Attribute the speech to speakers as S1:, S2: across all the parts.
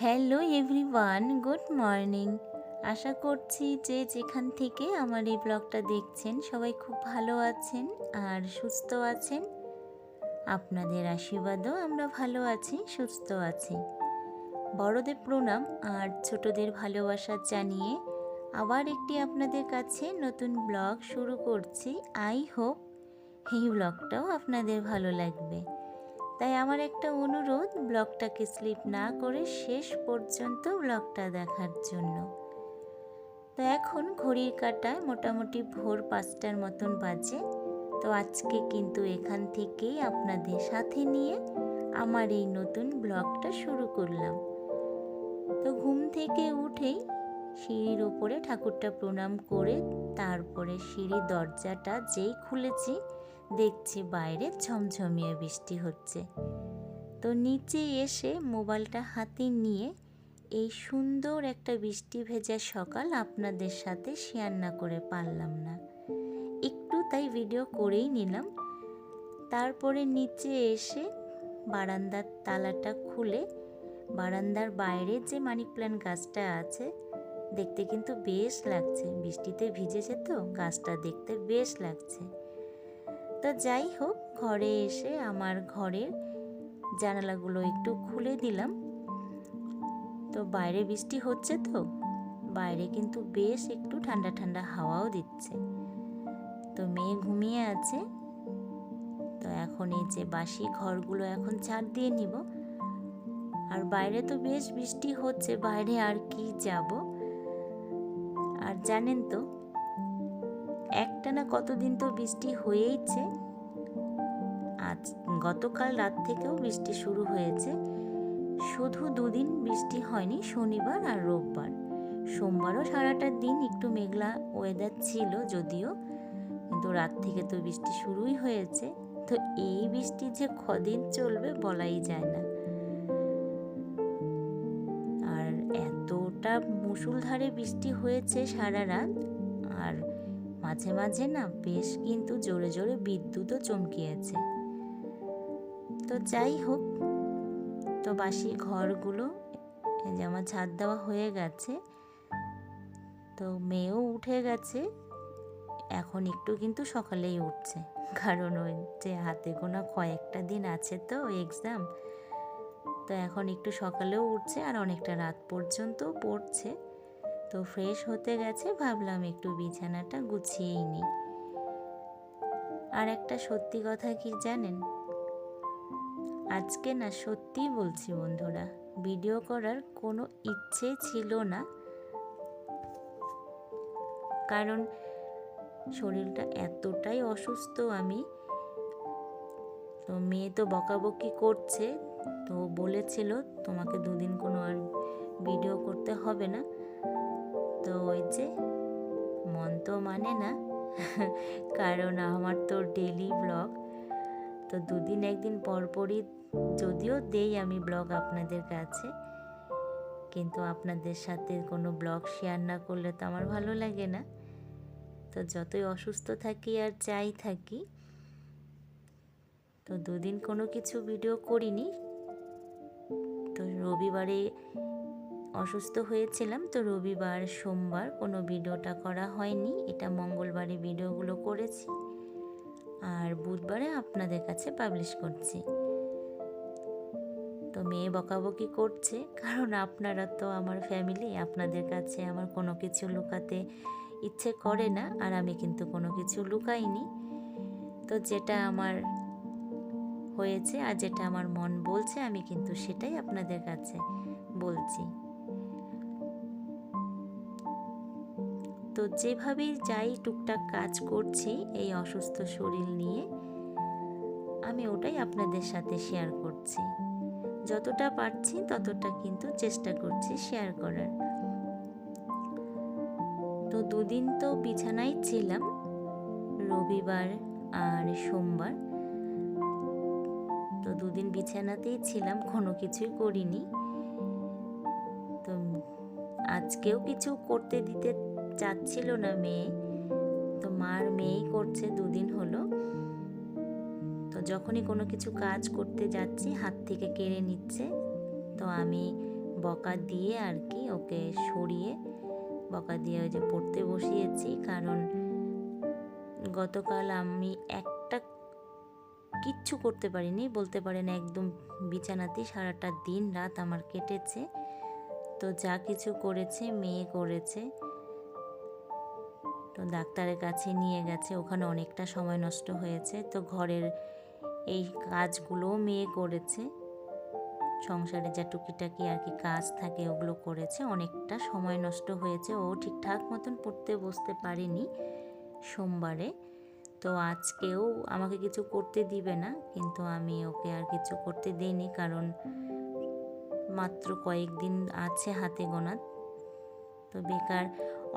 S1: Hello everyone, good morning. আশা করছি যে যেখান থেকে আমার এই ব্লগটা দেখছেন সবাই খুব ভালো আছেন আর সুস্থ আছেন। আপনাদের আশীর্বাদও আমরা ভালো আছি, সুস্থ আছি। বড়দের প্রণাম আর ছোটদের ভালোবাসা জানিয়ে আবার একটি আপনাদের কাছে নতুন ব্লগ শুরু করছি। আই হোপ এই ব্লগটাও আপনাদের ভালো লাগবে। তাই আমার একটা অনুরোধ, ব্লগটাকে স্লিপ না করে শেষ পর্যন্ত ব্লগটা দেখার জন্য। তো এখন ঘড়ির কাঁটায় মোটামুটি ভোর 5টার মতন বাজে। তো আজকে কিন্তু এখান থেকেই আপনাদের সাথে নিয়ে আমার এই নতুন ব্লগটা শুরু করলাম। তো ঘুম থেকে উঠেই সিঁড়ির ওপরে ঠাকুরটা প্রণাম করে তারপরে সিঁড়ির দরজাটা যেই খুলেছি দেখছি বাইরে ঝমঝমিয়ে বৃষ্টি হচ্ছে। তো নিচে এসে মোবাইলটা হাতে নিয়ে এই সুন্দর একটা বৃষ্টি ভেজা সকাল আপনাদের সাথে শেয়ার না করে পারলাম না, একটু তাই ভিডিও করেই নিলাম। তারপরে নিচে এসে বারান্দার তালাটা খুলে বারান্দার বাইরে যে মানি প্ল্যান্ট গাছটা আছে, দেখতে কিন্তু বেশ লাগছে, বৃষ্টিতে ভিজেছে তো গাছটা দেখতে বেশ লাগছে। তো যাই হোক, ঘরে এসে আমার ঘরের জানালাগুলো একটু খুলে দিলাম। তো বাইরে বৃষ্টি হচ্ছে তো বাইরে কিন্তু বেশ একটু ঠান্ডা ঠান্ডা হাওয়াও দিচ্ছে। তো মেয়ে ঘুমিয়ে আছে। তো এখন এই যে বাসি ঘরগুলো এখন ঝাড় দিয়ে নিব। আর বাইরে তো বেশ বৃষ্টি হচ্ছে, বাইরে আর কি যাব। আর জানেন তো, একটানা কতদিন তো বৃষ্টি হয়েইছে। আজ গতকাল রাত থেকেও বৃষ্টি শুরু হয়েছে। শুধু দুদিন বৃষ্টি হয়নি, শনিবার আর রোববার। সোমবারও সারাটা দিন একটু মেঘলা ওয়েদার ছিল যদিও, কিন্তু রাত থেকে তো বৃষ্টি শুরুই হয়েছে। তো এই বৃষ্টি যে কদিন চলবে বলাই যায় না। আর এতটা মুষলধারে বৃষ্টি হয়েছে সারা রাত, আর মাঝে মাঝে না বেশ কিন্তু জোরে জোরে বিদ্যুৎও চমকিয়েছে। তো যাই হোক, তো বাসি ঘরগুলো এই যে আমার ঝাড় দেওয়া হয়ে গেছে। তো মেয়েও উঠে গেছে, এখন একটু কিন্তু সকালেই উঠছে, কারণ ওই যে হাতে গোনা কয়েকটা দিন আছে তো এক্সাম। তো এখন একটু সকালেও উঠছে আর অনেকটা রাত পর্যন্ত পড়ছে। তো ফ্রেশ হতে গেছে, ভাবলাম একটু বিছানাটা গুছিয়েই নিই। আর একটা সত্যি কথা কি জানেন, আজকে না সত্যিই বলছি বন্ধুরা, ভিডিও করার কোনো ইচ্ছে ছিল না, কারণ শরীরটা এতটাই অসুস্থ আমি। তো মেয়ে তো বকাবকি করছে, তো বলেছিল তোমাকে দুদিন কোনো আর ভিডিও করতে হবে না। তো ওই যে মন তো মানে না, কারণ আমার তো ডেলি ব্লগ। তো দুদিন একদিন পরপরই যদিও দেই আমি ব্লগ আপনাদের কাছে, কিন্তু আপনাদের সাথে কোনো ব্লগ শেয়ার না করলে তো আমার ভালো লাগে না। তো যতই অসুস্থ থাকি আর যাই থাকি, তো দুদিন কোনো কিছু ভিডিও করিনি। তো রবিবারে অসুস্থ হয়েছিলাম, তো রবিবার সোমবার কোনো ভিডিওটা করা হয়নি। এটা মঙ্গলবারে ভিডিওগুলো করেছি আর বুধবারে আপনাদের কাছে পাবলিশ করছি। তো মেয়ে বকাবকি করছে, কারণ আপনারা তো আমার ফ্যামিলি, আপনাদের কাছে আমার কোনো কিছু লুকাতে ইচ্ছে করে না, আর আমি কিন্তু কোনো কিছু লুকাইনি। তো যেটা আমার হয়েছে আর যেটা আমার মন বলছে আমি কিন্তু সেটাই আপনাদের কাছে বলছি। তো যেভাবেই যাই টুকটাক কাজ করছি এই অসুস্থ শরীর নিয়ে, আমি ওটাই আপনাদের সাথে শেয়ার করছি। যতটা পারছি ততটা কিন্তু চেষ্টা করছি শেয়ার করার। তো দুদিন তো বিছানায় ছিলাম, রবিবার আর সোমবার। তো দুদিন বিছানাতেই ছিলাম, কোনো কিছুই করিনি। তো আজকেও কিছু করতে দিতে চাচ্ছিল না মেয়ে, তো মার মেয়েই করছে, দুদিন হলো। তো যখনই কোনো কিছু কাজ করতে যাচ্ছি হাত থেকে কেড়ে নিচ্ছে। তো আমি বকা দিয়ে আর কি ওকে সরিয়ে বকা দিয়ে ওই যে পড়তে বসিয়েছি। কারণ গতকাল আমি একটা কিচ্ছু করতে পারিনি, বলতে পারেন একদম বিছানাতেই সারাটা দিন রাত আমার কেটেছে। তো যা কিছু করেছে মেয়ে করেছে। তো ডাক্তারের কাছে নিয়ে গেছে, ওখানে অনেকটা সময় নষ্ট হয়েছে। তো ঘরের এই কাজগুলোও মেয়ে করেছে, সংসারে যা টুকিটাকি আর কি কাজ থাকে ওগুলো করেছে, অনেকটা সময় নষ্ট হয়েছে। ও ঠিকঠাক মতন পড়তে বসতে পারেনি সোমবারে। তো আজকেও আমাকে কিছু করতে দিবে না, কিন্তু আমি ওকে আর কিছু করতে দিইনি, কারণ মাত্র কয়েকদিন আছে হাতে গোনা। তো বেকার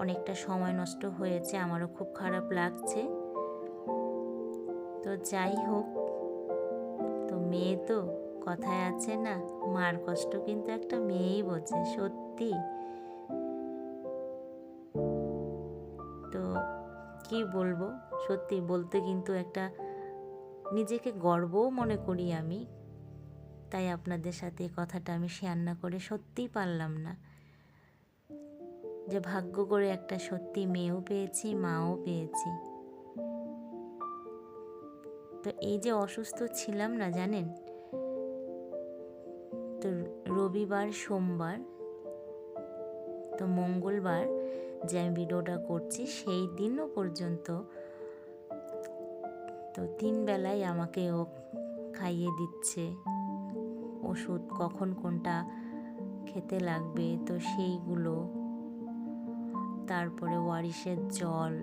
S1: অনেকটা সময় নষ্ট হয়েছে, আমারও খুব খারাপ লাগছে। তো যাই হোক, তো মেয়ে তো, কথায় আছে না, মার কষ্ট কিন্তু একটা মেয়েই বোঝে, সত্যি। তো কি বলবো, সত্যি বলতে কিন্তু একটা নিজেকে গর্বও মনে করি আমি। তাই আপনাদের সাথে এই কথাটা আমি শেয়ার না করে সত্যিই পারলাম না, যে ভাগ্য করে একটা সত্যি মেয়েও পেয়েছি, মাও পেয়েছি। তো এই যে অসুস্থ ছিলাম না জানেন, তো রবিবার সোমবার, তো মঙ্গলবার যে আমি ভিডিওটা করছি সেই দিনও পর্যন্ত তো 3 বেলায় আমাকে ও খাইয়ে দিচ্ছে ওষুধ, কখন কোনটা খেতে লাগবে তো সেইগুলো, তারপরে ওয়ারিশের জল।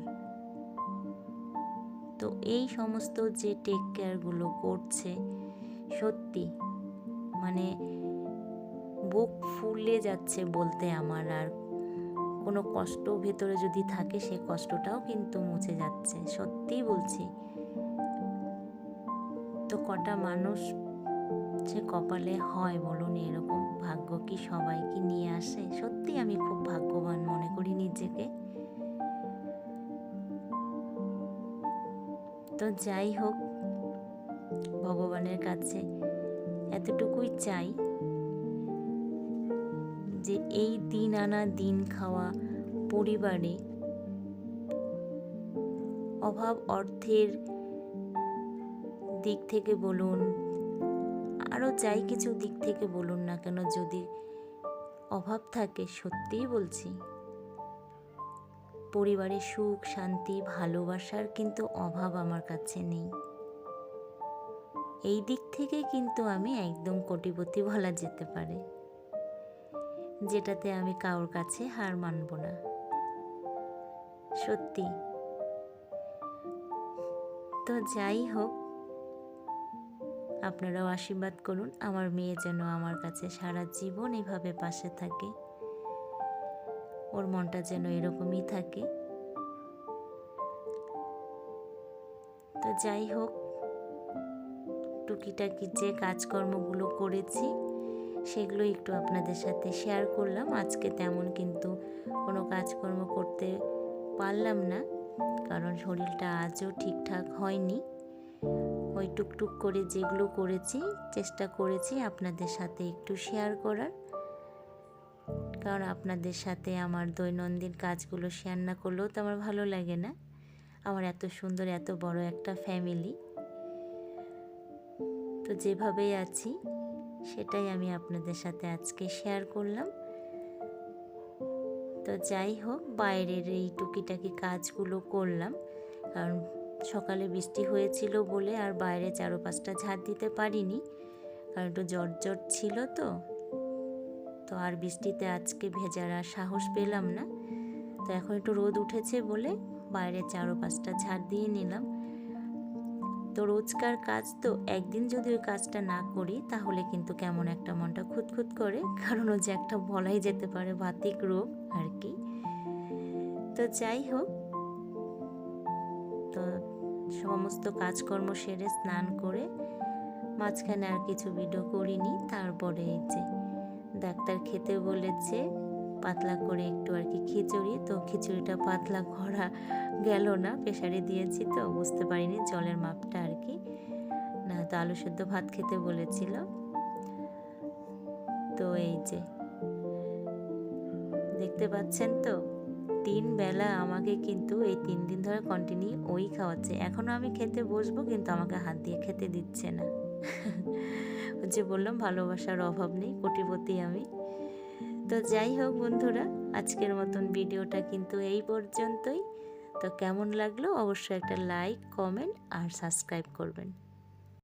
S1: তো এই সমস্ত যে টেক কেয়ারগুলো করছে, সত্যি মানে বুক ফুলে যাচ্ছে বলতে আমার। আর কোনো কষ্ট ভেতরে যদি থাকে সে কষ্টটাও কিন্তু মুছে যাচ্ছে, সত্যিই বলছি। তো কটা মানুষ যে কপালে হয় বলুন, এরকম ভাগ্য কি সবাই কি নিয়ে আসে? সত্যি আমি খুব ভাগ্যবান মনে করি নিজেকে। তো যাই হোক, ভগবানের কাছে এতটুকুই চাই যে এই দিন আনা দিন খাওয়া পরিবারে অভাব অর্থের দিক থেকে বলুন, আরও যাই কিছু দিক থেকে বলুন না কেন, যদি অভাব থাকে, সত্যিই বলছি, পরিবারে সুখ শান্তি ভালোবাসার কিন্তু অভাব আমার কাছে নেই। এই দিক থেকে কিন্তু আমি একদম কোটিপতি বলা যেতে পারে, যেটাতে আমি কারোর কাছে হার মানব না, সত্যি। তো যাই হোক, আপনারাও আশীর্বাদ করুন আমার মেয়ে যেন আমার কাছে সারা জীবন এভাবে পাশে থাকে, ওর মনটা যেন এরকমই থাকে। তো যাই হোক, টুকিটাকি যে কাজকর্মগুলো করেছি সেগুলো একটু আপনাদের সাথে শেয়ার করলাম। আজকে তেমন কিন্তু কোনো কাজকর্ম করতে পারলাম না, কারণ শরীরটা আজও ঠিকঠাক হয়নি। ওই টুকটুক করে যেগুলো করেছি চেষ্টা করেছি আপনাদের সাথে একটু শেয়ার করার, কারণ আপনাদের সাথে আমার দৈনন্দিন কাজগুলো শেয়ার না করলেও তো আমার ভালো লাগে না। আমার এত সুন্দর এত বড় একটা ফ্যামিলি, তো যেভাবেই আছি সেটাই আমি আপনাদের সাথে আজকে শেয়ার করলাম। তো যাই হোক, বাইরের এই টুকিটাকি কাজগুলো করলাম, কারণ সকালে বৃষ্টি হয়েছিল বলে আর বাইরে 4-5টা ঝাড় দিতে পারিনি, কারণ একটু জ্বর ছিল তো আর বৃষ্টিতে আজকে ভেজার আর সাহস পেলাম না। তো এখন একটু রোদ উঠেছে বলে বাইরে 4-5টা ঝাড় দিয়ে নিলাম। তো রোজকার কাজ তো, একদিন যদি ওই কাজটা না করি তাহলে কিন্তু কেমন একটা মনটা খুঁতখুত করে, কারণ ও যে একটা বলাই যেতে পারে বাতিক রোগ আর কি। তো যাই হোক, তো সমস্ত কাজকর্ম সেরে স্নান করে মাঝখানে আর কিছু ভিডিও করিনি। তারপরে এই যে ডাক্তার খেতে বলেছে পাতলা করে একটু আর কি খিচুড়ি, তো খিচুড়িটা পাতলা করা গেল না, প্রেসারে দিয়েছি তো বুঝতে পারিনি জলের মাপটা আর কি, না তো আলু সেদ্ধ ভাত খেতে বলেছিল। তো এই যে দেখতে পাচ্ছেন তো 3 বেলা আমাকে কিন্তু এই 3 দিন ধরে কন্টিনিউ ওই খাওয়াচ্ছে। এখনও আমি খেতে বসবো কিন্তু আমাকে হাত দিয়ে খেতে দিচ্ছে না। যে বললাম ভালোবাসার অভাব নেই, কোটিপতি আমি। তো যাই হোক বন্ধুরা, আজকের মতন ভিডিওটা কিন্তু এই পর্যন্তই। তো কেমন লাগলো অবশ্যই একটা লাইক, কমেন্ট আর সাবস্ক্রাইব করবেন।